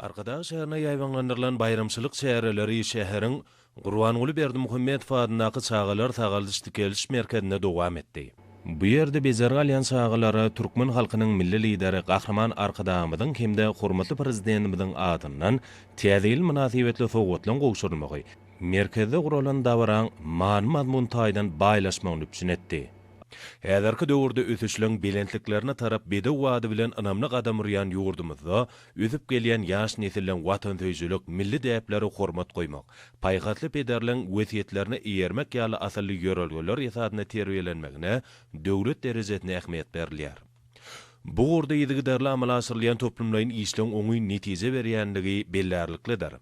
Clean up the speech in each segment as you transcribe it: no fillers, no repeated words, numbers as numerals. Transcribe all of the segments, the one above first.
Arkada şäherine ýaýbanlandyrylan bayramçylyk çäreleri şäheriň Gurbanguly Berdimuhammedow adynaky çağalar tagaldyşdy keliş merkezinde dowam etdi. Bu ýerde Bezerge alýans çağalary türkmen halkynyň milli lideri Gahrman Arkadamyň hemde hormatly prezidentimiziň adyndan täze ýyl münasibetli sowgatlaryň gowşurulmagy merkezde guralan dawran man mazmun taýdan baýlaşmagyny üpçün etdi. Häzirki döwürde ösüşleň belentliklerine tarap bede wady bilen anamly gadam urýan ýurdumyzda ösüp gelýän ýaş nesilleň watansyjylyk milli däpleri hormat goýmak, paýgatly pederleň wesiýetlerini eýermek ýaly asylly ýörelgeler ýasadyna terbiýelenmegine döwlet derejesinde ähmiýet berilýär. Bu urda ýygydarly amala asyrlayan toplumlaryň işleň oňy netije berýänligi bellerliklidir.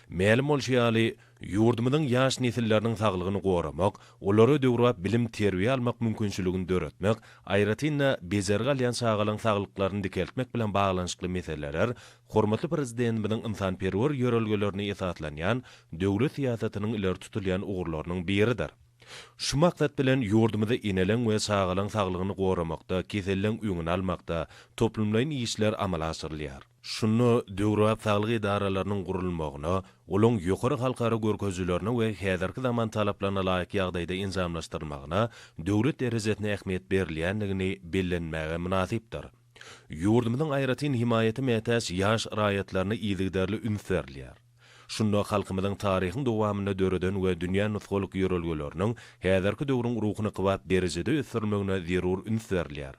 Mälim bolşýaly ýurdumyzyň ýaş nesilleriniň saglygyny goramak, olary döwrap bilim terbiýe almak mümkinçiligini döretmek, aýratynda Bezerge alýans çağalyň saglyklaryny dikeltmek bilen baglanyşykly meseleler hormatly prezidentimiziň insanperwer ýörelgelerini esaslanýan döwlet siýasatynyň ileri tutulýan ugurlarynyň biridir. Şu maksat bilen ýurdumyza inelen we çağalyň saglygyny goramakda, kesellän öňüni almakda toplumlaryň işler amala asyrlýar. Şunu döwrap saglyk idaralarynyň gurulmagyna, olaň ýokary halkara görkezlerini we häzirki zaman talaplaryna laýyk ýagdaýda inzamlaşdyrmagyna döwlet derejesinde ähmiýet berilýändigini bellenmäge münasipdir. Ýurdumyzyň aýratyn himayeti mätäs ýaş raýatlaryny ýygydarly ünserlýär. Şunda halkymyzyň taryhyny dowamyna döreden we dünýä nusgalyk ýörelgeleriniň häzirki döwrüň ruhyny gybat derejede ösürmegine zerur ünserlýär.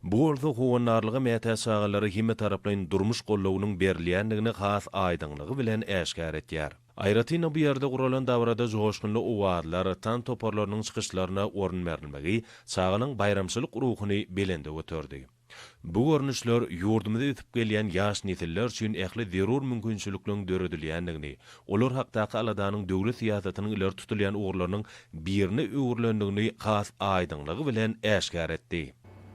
Bu orada howanarlygy mätäs çağalary hime taraplaryň durmuş gollawunyň berilýändigini has aýdynlygy bilen äşkär etýär. Aýratyn bu ýerde guralan davrada joşgunly owadlar tan toparlarynyň çykyşlaryna orun berilmegi çağalyň bayramçylyk ruhyny belende götürdi. Bu görnüşler ýurdumyzda ötüp gelýän ýaş nesiller üçin ähli zerur mümkinçilikleň döredilýändigini, olar hakdaky aladanyň döwlet siýasatynyň ileri tutulýan ugurlarynyň birini öwürlendigini has aýdynlygy bilen äşkär etdi.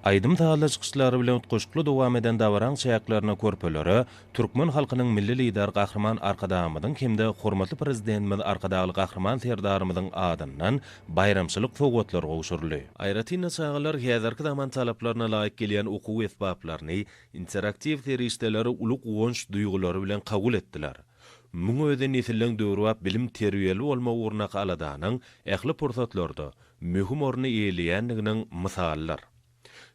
Aýdym taýla çykyşlary bilen utgaşykly dowam eden dawran çäklaryna körpeleri türkmen halkynyň milli lideri Gahrman Arkadamyň hemde hormatly prezidentimiz Arkadaly Gahrman Serdarymyň adyndan bayramçylyk sowgatlary gowşurly. Aýratyn çağalar häzirki zaman talaplaryna laýyk gelýän okuw esbaplaryny interaktiw terişdeleri uluk uwunç duýgulary bilen kabul etdiler. Muňa öde nesilleň döwrap bilim terbiýeli bolma urna aladanyň ähli pursatlarda möhüm orny eýleýändiginiň mysallar.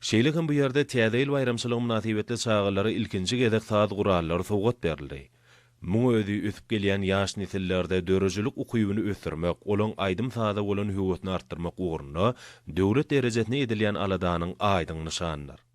Şeýlekim bu ýerde täze ýyl bayramçylyk münasibetli çağalary ilkinji gezek saat gurallary sowgat berildi. Muňa özi ösüp gelýän ýaş nesillerde dörejilik ukybyny ösürmek, olaň aýdym saada bolan höwetini artdyrmak ugruna döwlet derejesinde edilýän aladanyň aýdyň nyşanydyr.